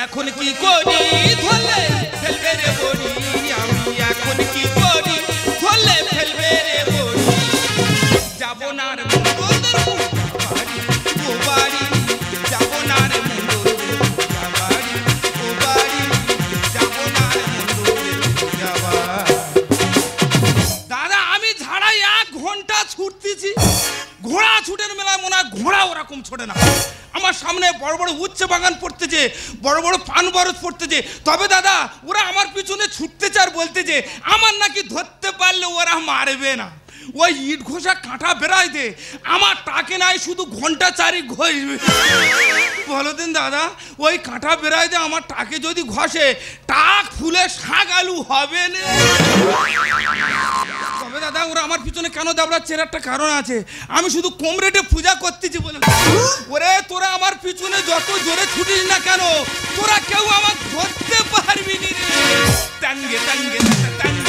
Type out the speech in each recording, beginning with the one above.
এখন কি করি ধরলে ফেলবে রে বড়ি, আমি এখন কি করি ধরলে ফেলবে রে বড়ি। যাব না রে বাড়ি ও বাড়ি, যাব না রে বাড়ি ও বাড়ি, যাব না রে দাদা। আমি ঝাড়াই 1 ঘন্টা ছুটতেছি, ঘোড়া ছুটের মেলায় মনে হয় ঘোড়া ওরকম ছোটে না। আমার সামনে বড় বড় উচ্চ বাগান পড়তেছে, বড় বড় পান বরজ পড়তেছে, তবে দাদা ওরা আমার পিছনে ছুটতেছে আর বলতেছে আমার নাকি ধরতে পারলে ওরা মারবে না। ওই ইট ঘষা কাঁটা বেড়ায় দে, আমার টাকে নাই শুধু ঘন্টা 4 ঘষবে। বলো দিন দাদা, ওই কাঁটা বেড়ায় দে আমার টাকে যদি ঘষে টাক ফুলে শাক আলু হবে না। তবে দাদা ওরা আমার পিছনে কেন দাবড়াচ্ছে এর একটা কারণ আছে, আমি শুধু কম রেটে পূজা করতেছি বলে। ওরে তোরা আমার পিছনে যত জোরে ছুটিস না কেন, তোরা কেউ আমার ধরতে পারবি নি রে। টাঙ্গে টাঙ্গে টাঙ্গে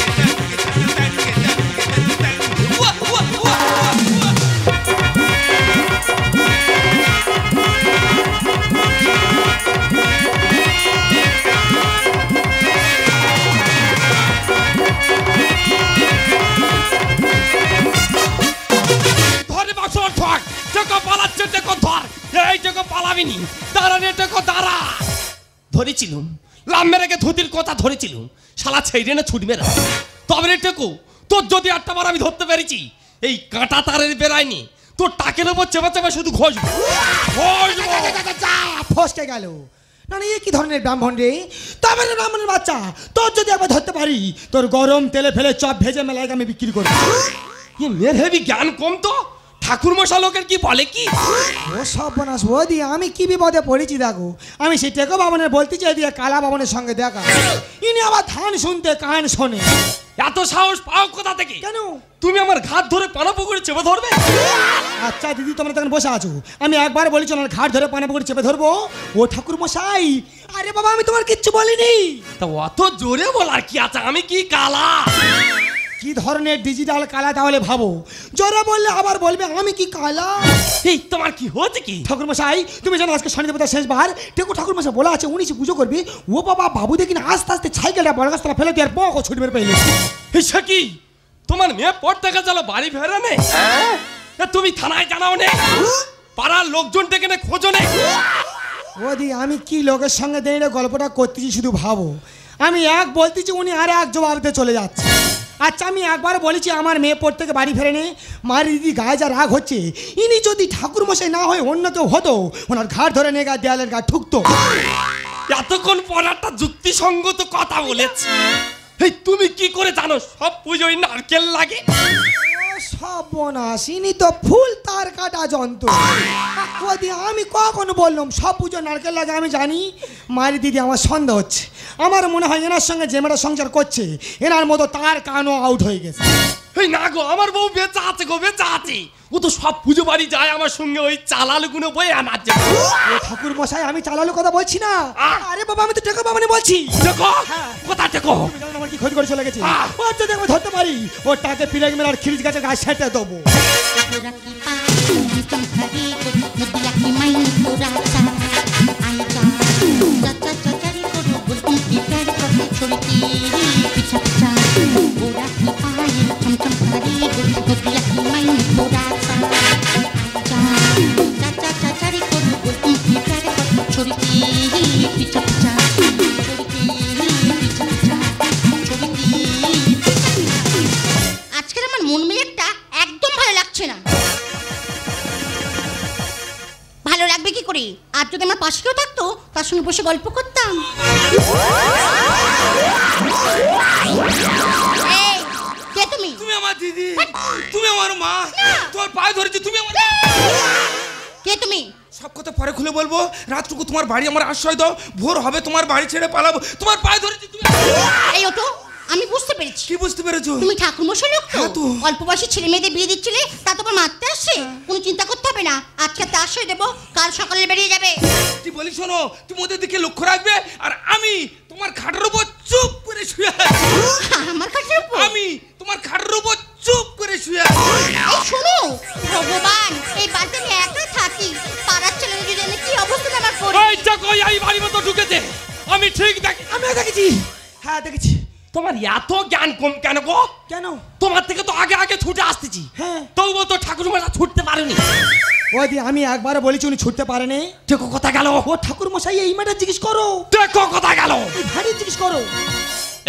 ধরেছিলুম লাম্বেরাকে ধুতির কথা ধরেছিলুম, শালা ছেড়ে না ছুটবে না। তবে রে টেকো, তোর যদি 8টা বার আমি ধরতে পেরেছি, এই কাঁটা তারের বেড়ায়নি, তোর টাকের ওপর চেপা চেপা শুধু ঘষবো। ফসকে গেল না না, কি ধরনের ব্রাহ্মণ রে? তবে রে ব্রাহ্মণের বাচ্চা, তোর যদি একবার ধরতে পারি তোর গরম তেলে ফেলে চপ ভেজে মেলায় আমি বিক্রি করবো। মেয়ের হেবি জ্ঞান কম তো, ঠাকুর মশা লোকের কি বলে কি? ও সব বনাস বৌদি, আমি কি বিপদে পড়েছি দেখো। আমি সেই টেকো বাবনের বলতে চাই দিয়ে কালা বাবনের সঙ্গে দেখা, ইনি আবার ধান শুনতে কান শোনে। এত সাহস পাও কোথা থেকে? কেন তুমি আমার ঘাট ধরে পানা পুকুরে চেপে ধরবে? আচ্ছা দিদি তোমরা তখন বসে আছো, আমি একবার বলেছি আমার ঘাট ধরে পানা পুকুরে চেপে ধরবো। ও ঠাকুর মশাই, আরে বাবা আমি তোমার কিচ্ছু বলিনি। তা অত জোরে বলার কি আছে? আমি কি কালা? কি ধরনের ডিজিটাল কালা তাহলে ভাবো, জোরে বললে আবার বলবে আমি কি কালা। এই তোমার কি হচ্ছে কি? ঠাকুর মশাই তুমি জানো আজকে শনি দেবতার শেষবার, টেকো ঠাকুর মশাই বলা আছে 19 পুজো করবি। ও বাবা বাবু দেখি না আস্তে আস্তে সাইকেলটা বড় গাছতলা ফেলে দিয়ে আর পক ছুটি মেরে পেলে। সে কি তোমার মেয়ে পড়তে গেছিল বাড়ি ফেরা নেই? তুমি থানায় জানাও নে, পাড়ার লোকজন ডেকে নে খোঁজো নে। ওদি আমি কি লোকের সঙ্গে দাঁড়িয়ে গল্পটা করতেছি শুধু ভাবো। আমি এক বলতেছি উনি আর এক জবাব দিয়ে চলে যাচ্ছে। আচ্ছা আমি একবার বলেছি আমার মেয়ে পড়তে থেকে বাড়ি ফেরেনি, মার দিদি গায়ে যা রাগ হচ্ছে, ইনি যদি ঠাকুর মশাই না হয় অন্য কেউ হতো ওনার ঘাট ধরে নিয়ে গা দেয়ালের গা ঠুকতো। এতক্ষণ পর একটা যুক্তিসঙ্গত কথা বলেছি। এই তুমি কি করে জানো সব পুজোয় নারকেল লাগে? সর্বনাশ, ইনি তো ফুল তার কাটা যন্ত্র। ওদি আমি কখনো বললাম সব পুজো নারকেল লাগে? আমি জানি মারি দিদি আমার সন্দেহ হচ্ছে। আমার মনে হয় এনার সঙ্গে যে মেয়েটা সংসার করছে এনার মতো তার কানও আউট হয়ে গেছে। এই না গো, আমার বউ বেঁচে আছে গো, বেঁচে আছে। ও তো সব পুজো বাড়ি যায় আমার সঙ্গে ওই চালালুগুলো বয়ে আনার জন্য। ঠাকুর মশাই আমি চালালু কথা বলছি না। আরে বাবা আমি তো টেকো বাবা বলছি। টেকো কোথা টেকো? তুমি জানো আমার কি ক্ষতি করে চলে গেছে। ও যদি আমি ধরতে পারি ও টাকে পিরেক মেলার খিরিজ গাছে গাছ সেটে দেবো। আজকের আমার মন মেজাজটা একদম ভালো লাগছে না। ভালো লাগবে কি করে? আর যদি আমার পাশে কেউ থাকতো তার সঙ্গে বসে গল্প করতাম। কে তুমি? তুমি আমার দিদি, তুমি আমার মা, তোমার পায়ে ধরেছি। তুমি আমার কে তুমি? সব কথা পরে খুলে বলবো, রাতটুকু তোমার বাড়ি আমার আশ্রয় দাও, ভোর হবে তোমার বাড়ি ছেড়ে পালাবো। তোমার পায়ে ধরেছি। তুমি এই ওটো, আমি বুঝতে পেরেছি। কি বুঝতে পেরেছো? তুমি ঠাকুরমশাই লোক তো, হ্যাঁ, অল্প বয়সী ছেলে মেয়েদের বিয়ে দিচ্ছিলে, তা তোমার মারতে আসছে। কোনো চিন্তা করতে হবে না, আজকে তা আশ্রয় দেবো, কাল সকালে বেরিয়ে যাবে। তুই বলি শোনো, তুমি ওদের দিকে লক্ষ্য রাখবে আর আমি তোমার খাটের উপর চুপ করে শুয়ে আছি। আমার খাটের উপর? আমি তোমার খাটের উপর চুপ করে শুয়ে আছি। এই শোনো ভগবান, এই বাড়িতে আমি একা থাকি, পাড়ার ছেলেরা যদি কি অবস্থা আমার পড়ে। এই দেখো এই বাড়ির মতো ঢুকেছে। আমি ঠিক দেখি। আমিও দেখেছি। হ্যাঁ দেখেছি। তোমার এত জ্ঞান কম কেন গো? কেন? তোমার থেকে তো আগে আগে ছুটে আসতেছি। হ্যাঁ। তবুও তো ঠাকুরমারা ছুটতে পারেনি। ওদি আমি একবার বলেছি উনি ছুটতে পারেনি। দেখো কথা গেল। ও ঠাকুর মশাই এই ম্যাটার জিজ্ঞেস করো। দেখো কথা গেল। ভারী জিজ্ঞেস করো।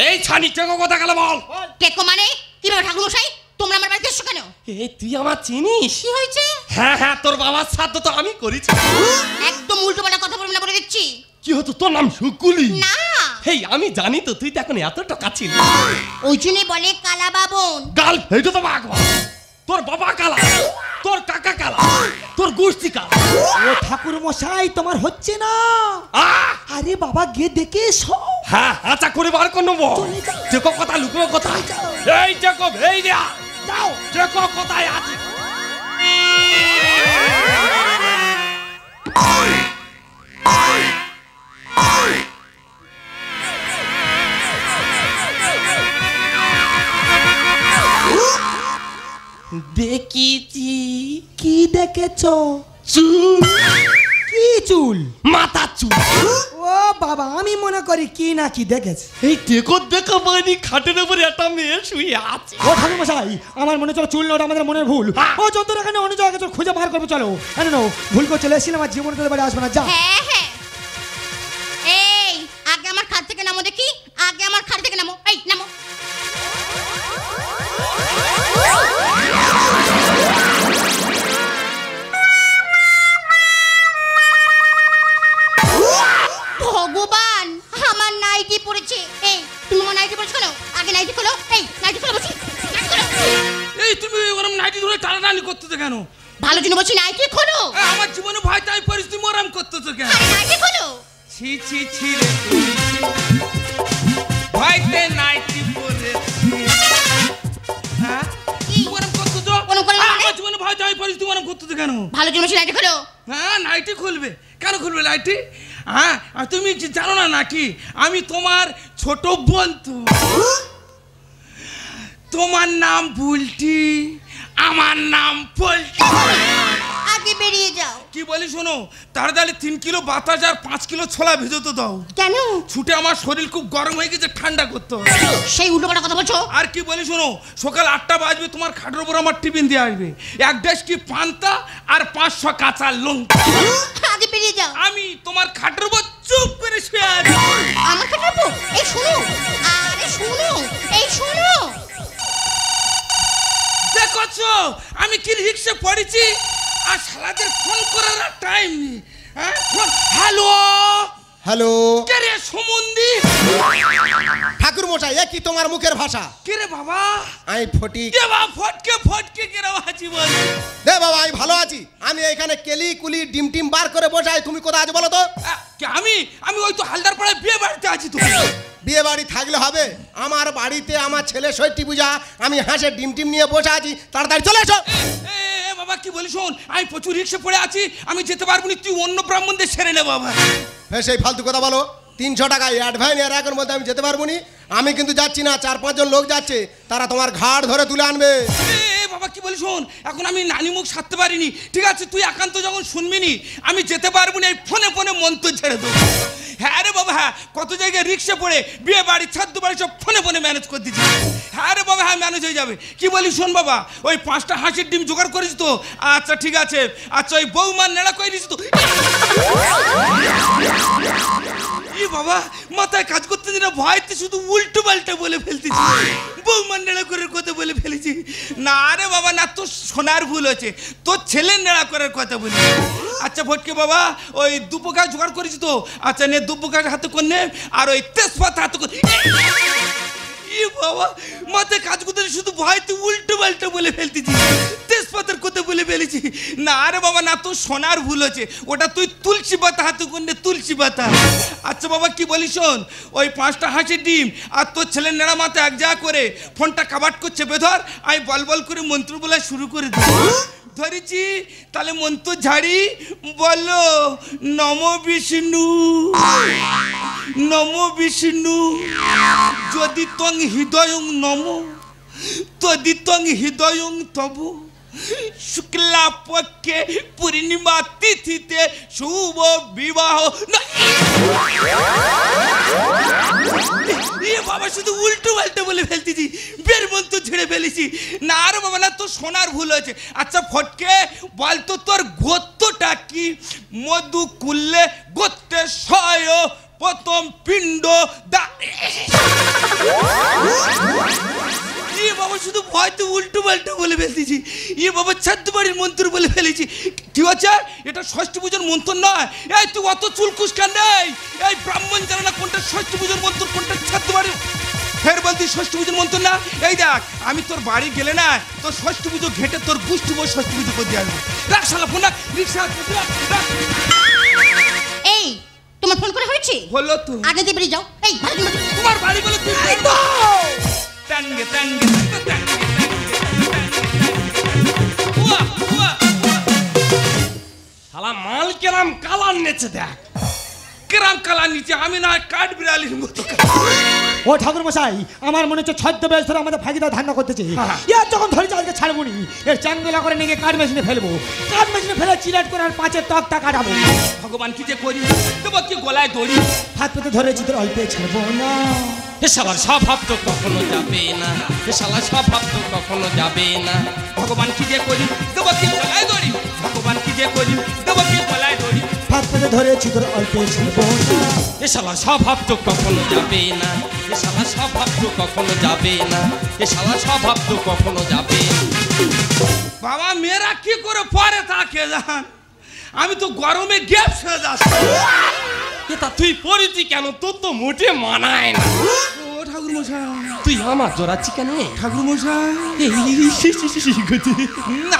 এই ছানি দেখো কথা গেল বল। টেকো মানে কিভাবে ঠাকুর মশাই তোমরা আমার বাড়িতে এসছো কেন? এই তুই আমার চিনিস? কি হয়েছে? হ্যাঁ হ্যাঁ, তোর বাবার শ্রাদ্ধ তো আমি করেছি। একদম উল্টো পাল্টা কথা বলবি না বলে দিচ্ছি। কি হতো তোর নাম শুকুলি? না, হেই আমি জানি তো তুই তো এখন এত টাকা ছিল। ওই জন্যই বলে কালা বাবন। গাল এইটা তো বাঘবা। তোর বাবা কালা, তোর কাকা কালা, তোর গোষ্ঠী কালা। ও ঠাকুর মশাই তোমার হচ্ছে না। আহ! আরে বাবা গিয়ে দেখে এসো। হ্যাঁ আচ্ছা করে বার করে নেবো। চলে যাও। দেখো কথা লুকো কথা। যাও। এই দেখো এই দেয়া যাও। দেখো কোথায় আছে। দেখিছি। কি দেখেছো? চুল। কি চুল? মাথা চুল। ও বাবা আমি মনে করি কি না কি দেখেছি। এই দেখো দেখো মানে খাটের উপরে একটা মেয়ে শুয়ে আছে। ও ঠাকুর মশাই আমার মনে চলো চুল না ওটা আমাদের মনের ভুল। হ্যাঁ। ও যত এখানে অন্য জায়গায় চলো খুঁজে বার করবো চলো। কেন না ভুল করে চলে এসেছিলাম আর জীবনে তোদের বাড়ি আসবে না যা। হ্যাঁ হ্যাঁ, এই আগে আমার খাট থেকে নামো দেখি, আগে আমার খাট থেকে নামো। এই নামো। ভগবান আমার নাইটি পড়েছে। এই তুমি আমার নাইটি পড়েছো কেন? আগে নাইটি খোলো। এই নাইটি খোলো বলছি, নাইটি খোলো। এই তুমি ওরম নাইটি ধরে টানাটানি করতেছো কেন? ভালো জন্য বলছি নাইটি খোলো। আমার জীবনে ভয় তাই পরিস্থিতি মরাম করতেছো কেন? আরে নাইটি খোলো। ছি ছি ছি রে ভয়তে নাইটি পরেছি। হ্যাঁ কি? মরাম করতেছো? ওরম করলাম মানে? আমার জীবনে ভয় তাই পরিস্থিতি মরাম করতেছো কেন? ভালো জন্য বলছি নাইটি খোলো। হ্যাঁ নাইটি খুলবে। কেন খুলবে নাইটি? হ্যাঁ আর তুমি কি জানো না নাকি আমি তোমার ছোট বন্ধু। তোমার নাম বুলটি, আমার নাম পল্টি। আগে বেরিয়ে যাও। কি বলি শোনো, তাড়াতাড়ি 3 কিলো বাতাস আর 5 কিলো ছোলা ভেজোতে দাও। কেন? ছুটে আমার শরীর খুব গরম হয়ে গেছে, ঠান্ডা করতে হবে। সেই উল্টো পাল্টা কথা বলছো। আর কি বলি শোনো, সকাল 8টা বাজবে তোমার খাটের উপর আমার টিফিন দিয়ে আসবে 1 ডেস্কি পান্তা আর 500 কাঁচা লঙ্কা। আগে বেরিয়ে যাও। আমি তোমার খাটের উপর চুপ করে শুয়ে আছি। আমার কথা বল। এই শোনো, আরে শোনো, এই শোনো। দেখছো আমি কি রিক্সে পড়েছি আর শালাদের ফোন করার টাইম নেই। হ্যাঁ ফোন। হ্যালো হ্যালো কে রে সমন্দি? ঠাকুর মশাই এ কি তোমার মুখের ভাষা? কে রে বাবা? আমি ফটিক। কে বাবা ফটকে ফটকে কে রে আছি বল? দে বাবা আমি ভালো আছি। আমি এখানে কেলি কুলি ডিম টিম বার করে বসাই। তুমি কোথায় আছো বলো তো? আমি আমি ওই তো হালদার পাড়ায় বিয়ে বাড়িতে আছি তো। বিয়ে বাড়ি থাকলে হবে? আমার বাড়িতে আমার ছেলে ষষ্ঠী পূজা, আমি হাঁসের ডিম টিম নিয়ে বসে আছি। তাড়াতাড়ি চলে এসো। এ বাবা কি বলি শোন, আমি প্রচুর রিক্সে পড়ে আছি, আমি যেতে পারবো না, তুই অন্য ব্রাহ্মণদের সেরে নে বাবা। হ্যাঁ সেই ফালতু কথা বলো। 300 টাকা অ্যাডভান্স আর এখন বলতে আমি যেতে পারবো না। আমি কিন্তু যাচ্ছি না, 4-5 জন লোক যাচ্ছে, তারা তোমার ঘাড় ধরে তুলে আনবে। এ বাবা কি বলি শোন, এখন আমি নানি মুখ সারতে পারিনি, ঠিক আছে তুই একান্ত যখন শুনবি নি আমি যেতে পারবো না, এই ফোনে ফোনে মন্ত্র ছেড়ে দেবো। হ্যাঁ রে বাবা হ্যাঁ, কত জায়গায় রিক্সা পড়ে বিয়ে বাড়ি ছাদ্য বাড়ি সব ফোনে ফোনে ম্যানেজ করে দিচ্ছি। হ্যাঁ রে বাবা হ্যাঁ ম্যানেজ হয়ে যাবে। কি বলি শোন বাবা, ওই 5টা হাঁসের ডিম জোগাড় করেছি তো? আচ্ছা ঠিক আছে। আচ্ছা ওই বৌমার নেড়া করে দিচ্ছি তো? ই বাবা মাথায় কাজ করতে দিনা ভয়তে শুধু উল্টো পাল্টা বলে ফেলতেছি, বৌমার নেড়া করার কথা বলে ফেলেছি। না রে বাবা না, তোর শোনার ভুল হয়েছে, তোর ছেলের নেড়া করার কথা বলি। আচ্ছা ফটকে বাবা ওই দুপো গাছ জোগাড় করেছি তো? আচ্ছা নে দুপো গাছ হাতে করে নে, আর ওই তেজপাতা হাতে করে। ই বাবা মাথায় কাজ করতে শুধু ভয়তে উল্টো পাল্টা বলে ফেলতেছি, তেজপাতার কথা বলে ফেলেছি। না রে বাবা না, তোর সোনার ভুল হচ্ছে, ওটা তুই তুলসী পাতা হাতে করে তুলসী পাতা। আচ্ছা বাবা কি বলি শোন, ওই 5টা হাঁসের ডিম আর তোর ছেলের নেড়া মাথা এক জায়গা করে ফোনটা কাবাট করে চেপে ধর, আমি বল বল করে মন্ত্র বলা শুরু করে দিই। ধরেছি তাহলে মন্ত্র ঝাড়ি, বলো নম বিষ্ণু নম বিষ্ণু যদি তং হৃদয়ং নম তদিতং হৃদয়ং তব শুক্লা পক্ষে পূর্ণিমা তিথিতে শুভ বিবাহ। শুধু উল্টো পাল্টা বলে ফেলতেছি, বের মন্ত্র ঝেড়ে ফেলেছি। না আর বাবা না, তোর শোনার ভুল হয়েছে। আচ্ছা ফটকে বলতো তোর গোত্রটা কি? মধু কুললে গোত্রে সয় প্রথম পিণ্ড দা। ইয়ে বাবা শুধু ভয়তো উল্টো পাল্টা বলে ফেলতেছি। ইয়ে বাবা ছাদ্য বাড়ির মন্ত্র বলে ফেলেছি। কি হচ্ছে? এটা ষষ্ঠী পুজোর মন্ত্র নয়। এই তুই অত চুলকুসকা নেই। এই ব্রাহ্মণ জানে না কোনটা ষষ্ঠী পুজোর মন্ত্র, কোনটা ছাদ্য বাড়ির। ফের বলতি ষষ্ঠী পুজোর মন্ত্র না। এই দেখ, আমি তোর বাড়ি গেলে না তোর ষষ্ঠী পুজো ঘেটে তোর গোষ্ঠী বই ষষ্ঠী পুজো করে দিয়ে আসবো। রাখ শালা ফোন, রাখ রিক্সা। এই তোমার ফোন করে হয়েছে? হলো তো। আগে দিয়ে বেরিয়ে যাও। এই তোমার বাড়ি বলে তুই টাঙ্গে টাঙ্গে টাঙ্গে। শালা মাল কেরাম কালার নেচে দেখ। কেরাম কালা নিচে আমি না কাঠ বিড়ালির মতো। ও ঠাকুর মশাই, আমার মনে হচ্ছে ছদ্মবেশ ধরে আমাদের ফাঁকিদা ধান্দা করতেছে। ইয়ার যখন ধরেছে আজকে ছাড়বো নি। এর চ্যাংদোলা করে নিয়ে কাঠ মেশিনে ফেলবো। কাঠ মেশিনে ফেলে চিরাট করে আর পাঁচের তকটা কাটাবো। ভগবান কি যে করি, তোমার কি গলায় দড়ি। হাত পেতে ধরেছি তোর অল্পে ছাড়বো না। এ শালার স্বভাব তো কখনো যাবে না, এ শালার স্বভাব তো কখনো যাবে না। ভগবান কি যে করি, তোমার কি গলায় দড়ি। ভগবান কি যে করি, তোমার কি গলায় দড়ি। হাত পেতে ধরেছি তোর অল্পে ছাড়বো না। এ শালার স্বভাব তো কখনো যাবে না, এ শালার স্বভাব তো কখনো যাবে না, এ শালার স্বভাব তো কখনো যাবে না। বাবা মেয়েরা কি করে পরে তাকে জান, আমি তো গরমে গ্যাস হয়ে যাচ্ছি। তা তুই পড়েছি কেন? তোর তো মোটে মানায় না। ও ঠাকুর মশাই, তুই আমার জোরাচ্ছি কেন? ঠাকুর মশাই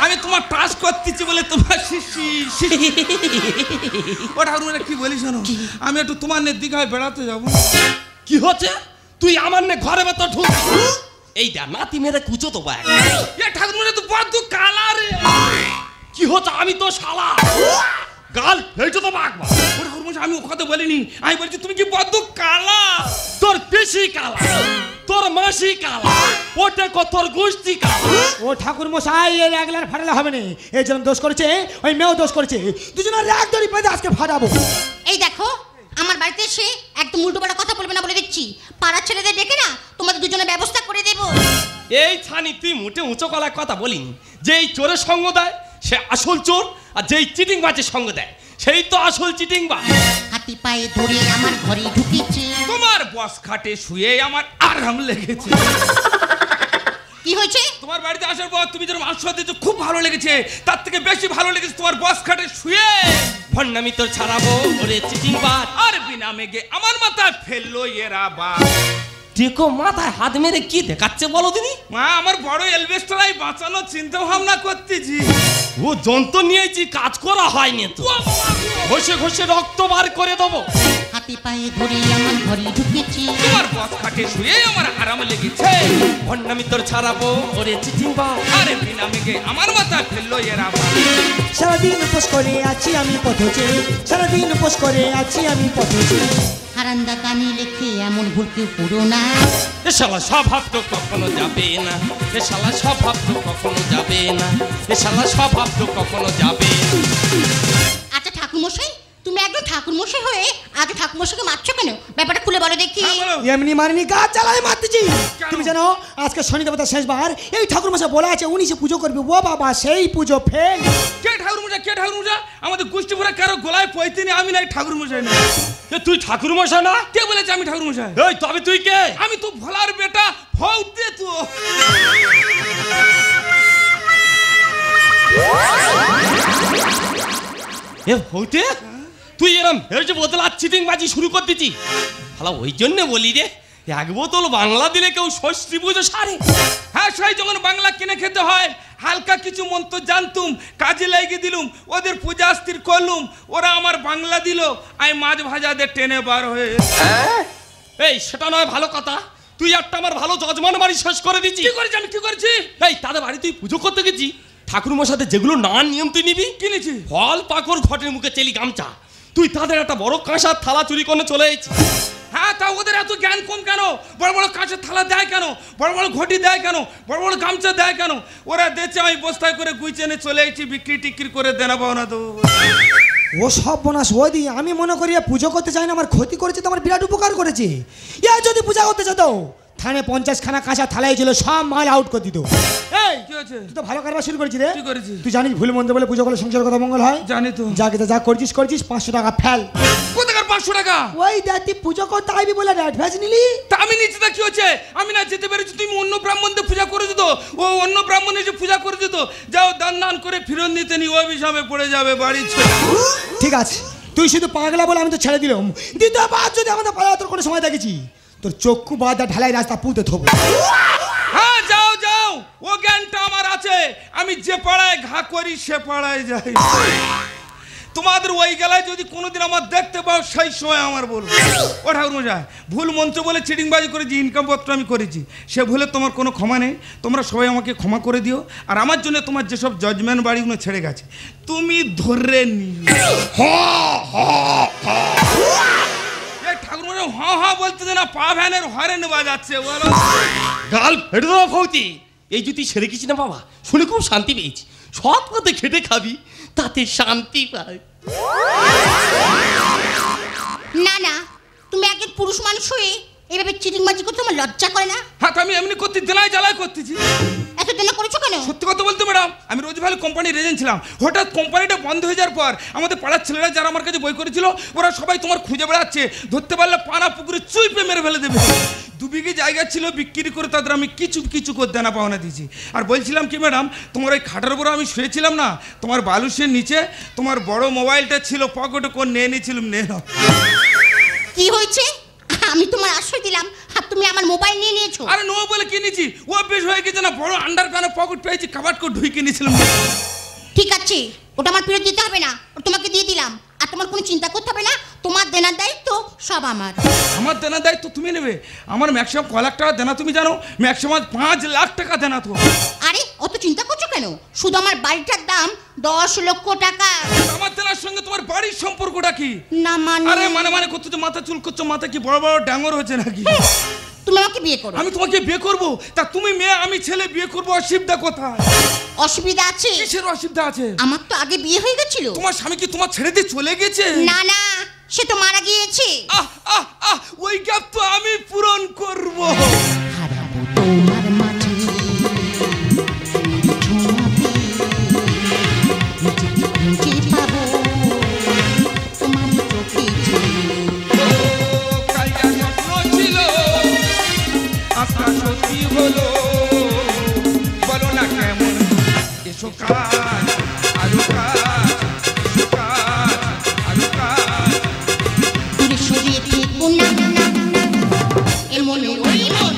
আমি তোমার টাচ করতেছি বলে তোমার শিশি। ও ঠাকুর মশাই কি বলিস শোনো, আমি একটু তোমার নে দীঘায় বেড়াতে যাবো। কি হচ্ছে? তুই আমার নে ঘরে ভেতর ঢুক। এই দেখ নাতি মেরে কুচো তো ব্যাগ। এ ঠাকুর মশাই তো বড্ড কালা রে। কি হচ্ছে? আমি তো শালা গাল ফেলছো তো বাঘবা। ও ঠাকুর মশাই আমি ও কথা বলিনি, আমি বলছি তুমি কি বড্ড কালা। তোর পেশি কালা, তোর মাসি কালা, ওটা তোর গোষ্ঠী কালা। ও ঠাকুর মশাই, এর একলার ফাটালে হবে না। এই জন্য দোষ করেছে, ওই মেয়েও দোষ করেছে। দুজনের এক দড়ি পেতে আজকে ফাটাবো। এই দেখো, আমার বাড়িতে এসে একদম উল্টো পাল্টা কথা বলবে না বলে দিচ্ছি। পাড়ার ছেলেদের ডেকে না তোমাদের দুজনের ব্যবস্থা করে দেবো। এই ছানি তুই মোটে উঁচু গলায় কথা বলিনি। যেই চোরের সঙ্গ দেয় সে আসল চোর, আর যেই চিটিং বাজের সঙ্গ দেয় সেই তো আসল চিটিং বাজ। হাতি পায়ে ধরে আমার ঘরে ঢুকেছে। তোমার বস খাটে শুয়ে আমার আরাম লেগেছে। কি হয়েছে? তোমার বাড়িতে আসার পর তুমি যেন মাংস দিয়েছো খুব ভালো লেগেছে, তার থেকে বেশি ভালো লেগেছে তোমার বস খাটে শুয়ে। ভণ্ডামি তোর ছাড়াবো ওরে চিটিং বাজ। আর বিনা মেঘে আমার মাথায় ফেললো এরা বা। টেকো মাথায় হাত মেরে কি দেখাচ্ছে বলো তুমি? মা আমার বড় এলবেস্টারাই বাঁচানোর চিন্তা ভাবনা করতেছি। ও যন্ত্র নিয়েছি, কাজ করা হয়নি তো। ঘষে ঘষে রক্ত বার করে দেবো। হাতি পায়ে ধরে আমার ঘরে ঢুকেছে। তোমার বস খাটে শুয়ে আমার আরাম লেগেছে। ভণ্ডামি তোর ছাড়াবো ওরে চিটিং বাজ। আরে বিনা মেঘে আমার মাথায় ফেললো এরা বা। সারাদিন উপোস করে আছি আমি পথে, সারাদিন উপোস করে আছি আমি পথে। হারান্দা কানে লেখে এমন ভুল কেউ করো না। এ শালা স্বভাব তো কখনো যাবে না, এ শালা স্বভাব তো কখনো যাবে না, এ শালা স্বভাব তো কখনো যাবে না। আচ্ছা ঠাকুরমশাই, তুমি একদম ঠাকুরমশাই হয়ে আগে ঠাকুরমশাইকে মারছো কেন? ব্যাপারটা খুলে বলো দেখি। হ্যাঁ, বলো। এমনি মারিনি, গাছ জ্বালায় মারতেছি। কেন? তুমি জানো আজকে শনি দেবতা শেষবার এই ঠাকুর মশাই বলা আছে উনি সে পুজো করবে। ও বাবা, সেই পুজো ফেল। কে ঠাকুর মশাই, কে ঠাকুর মশাই? আমাদের গোষ্ঠী ভরা কারো গলায় পয়তিনি, আমি নাই ঠাকুর মশাই না। এ তুই ঠাকুর মশাই না? কে বলেছে আমি ঠাকুর মশাই? এই তবে তুই কে? আমি তো ভোলার বেটা ফৌতে তো। এ হইতে তুই এরম হেরেছে বোতল আর চিটিং বাজি শুরু করে দিচ্ছি। শালা ওই জন্য বলি রে, এক বোতল বাংলা দিলে কেউ ষষ্ঠী পুজো সারে। হ্যাঁ সেই যখন বাংলা কিনে খেতে হয়, হালকা কিছু মন্ত্র জানতুম, কাজে লাগিয়ে দিলুম, ওদের পূজা স্থির করলুম, ওরা আমার বাংলা দিল, আমি মাছ ভাজাদের টেনে বার হয়ে। এই সেটা নয় ভালো কথা, তুই একটা আমার ভালো যজমান বাড়ি শেষ করে দিচ্ছি। কি করেছি আমি, কি করেছি? এই তাদের বাড়ি তুই পুজো করতে গেছি, ঠাকুর মশাইদের যেগুলো না নিয়ম তুই নিবি কিনেছি। ফল পাকড় ঘটের মুখে চেলি গামছা, তুই তাদের একটা বড় কাঁসার থালা চুরি করে চলে এসেছি। হ্যাঁ তা ওদের এত জ্ঞান কম কেন? বড় বড় কাঁচের থালা দেয় কেন? বড় বড় ঘটি দেয় কেন? বড় বড় গামছা দেয় কেন? ওরা দেখছে আমি বস্তায় করে গুইচেনে চলে এসেছি, বিক্রি টিক্রি করে দেনা পাওনা তো। ও সব বোনাস ওদি, আমি মনে করি পুজো করতে চাই না, আমার ক্ষতি করেছে তো আমার বিরাট উপকার করেছে। ইয়া যদি পূজা করতে যেত থানে 50 খানা কাঁচা থালাই ছিল, সব মাল আউট করে দিত। এই কি হয়েছে? তুই তো ভালো কারবার শুরু করেছিস রে। কি করেছি? তুই জানিস ভুল মন্দ বলে পুজো করলে সংসার কথা মঙ্গল হয়? জানি তো। যা করছিস 500 টাকা ফেল। কোথাকার 500 টাকা? ওই দেখ তুই পুজো করতে আইবি বলে অ্যাডভান্স নিলি। তা আমি নিচে তা কি হচ্ছে? আমি না যেতে পেরেছি, তুমি অন্য ব্রাহ্মণদের পূজা করে দিত। ও অন্য ব্রাহ্মণ এসে পূজা করে দিত। যাও দান করে ফিরত নিতে নি, অভিশাপে পড়ে যাবে বাড়ি ছেড়ে। ঠিক আছে, তুই শুধু পাগলা বলে আমি তো ছেড়ে দিলাম। দ্বিতীয়বার যদি আমাদের পাড়া তোর কোনো সময় দেখেছি, তোর চক্ষু বাদা ঢালাই রাস্তা পুঁতে থবো। হ্যাঁ যাও, ও জ্ঞানটা আমার আছে। আমি যে পাড়ায় ঘা করি সে পাড়ায় যাই। তোমাদের ওই গেলায় যদি কোনোদিন আমার দেখতে পাও, সেই সময় আমার বলবো ও ঠাকুরমশাই ভুল মন্ত্র বলে চিটিংবাজি করেছি, ইনকাম পত্র আমি করেছি, সে ভুলে তোমার কোনো ক্ষমা নেই। তোমরা সবাই আমাকে ক্ষমা করে দিও। আর আমার জন্য তোমার যেসব জজমেন্ট বাড়িগুলো ছেড়ে গেছে তুমি ধরে নিও। ঠাকুরমশাই হ্যাঁ বলতে না, পা ভ্যানের হরেন বাজাচ্ছে বলো। গাল ফেটে দেওয়া ভৌতি, এই যদি ছেড়ে গেছি না বাবা, শুনে খুব শান্তি পেয়েছি। সৎ পথে খেটে খাবি, তাতে শান্তি পাই। না তুমি একজন পুরুষ মানুষ হয়ে এভাবে চিটিংবাজি করতে আমার লজ্জা করে না? হ্যাঁ, তো আমি এমনি করতে দেনায় জ্বালায় করতেছি। এত দিন করেছো কেন? সত্যি কথা বলতে ম্যাডাম, আমি রোজ ভালো কোম্পানির এজেন্ট ছিলাম। হঠাৎ কোম্পানিটা বন্ধ হয়ে যাওয়ার পর আমাদের পাড়ার ছেলেরা যারা আমার কাছে বই করেছিল, ওরা সবাই তোমার খুঁজে বেড়াচ্ছে। ধরতে পারলে পানা পুকুরে চুইপে মেরে ফেলে দেবে। 2 বিঘে জায়গা ছিল, বিক্রি করে তাদের আমি কিছু করে দেনা পাওনা দিয়েছি। আর বলছিলাম কি ম্যাডাম, তোমার ওই খাটার উপরে আমি শুয়েছিলাম না, তোমার বালুসের নিচে তোমার বড় মোবাইলটা ছিল, পকেটে কোন নিয়ে নিয়েছিলাম। কি হয়েছে? আমি তোমার আশ্রয় দিলাম আর তুমি আমার মোবাইল নিয়ে নিয়েছো। আরে নো বলে কিনেছি, ও বেশ হয়ে গেছে না, বড় আন্ডার প্যানে পকেট পেয়েছি, কাবাট করে ঢুকে নিয়েছিলাম। ঠিক আছে, ওটা আমার ফেরত দিতে হবে না, ওটা তোমাকে দিয়ে দিলাম। আর তোমার কোনো চিন্তা করতে হবে না, তোমার দেনার দায়িত্ব সব আমার। আমার দেনার দায়িত্ব তুমি নেবে? আমার ম্যাক্সিমাম ক লাখ টাকা দেনা তুমি জানো? ম্যাক্সিমাম 5 লাখ টাকা দেনা তো। আরে অত চিন্তা করছো কেন? শুধু আমার বাড়িটার দাম 10 লক্ষ টাকা। আমার দেনার সঙ্গে তোমার বাড়ির সম্পর্কটা কি? না আরে মানে করছো যে মাথা চুল করছো, মাথা কি বড় বড় ডাঙর হচ্ছে নাকি? তুমি আমাকে বিয়ে করো। আমি তোমাকে বিয়ে করব? তা তুমি মেয়ে আমি ছেলে, বিয়ে করব, অসুবিধা কোথায়? অসুবিধা আছে? কিসের অসুবিধা আছে? আমার তো আগে বিয়ে হয়ে গেছিল। তোমার স্বামী কি তোমার ছেড়ে দিয়ে চলে গেছে? না সে তো মারা গিয়েছে। ওই গ্যাপ তো আমি পূরণ করব। হারাবো তোমার মাঝে খুঁজে পাবো তোমার চোখে কালটা স্বপ্ন ছিল, আজটা সত্যি হলো। বলো না কেমন এসো কাজ, আরো কাজ, এসো কাজ, আরো কাজ। দূরে সরিয়ে থেকো না, এমন ওই মন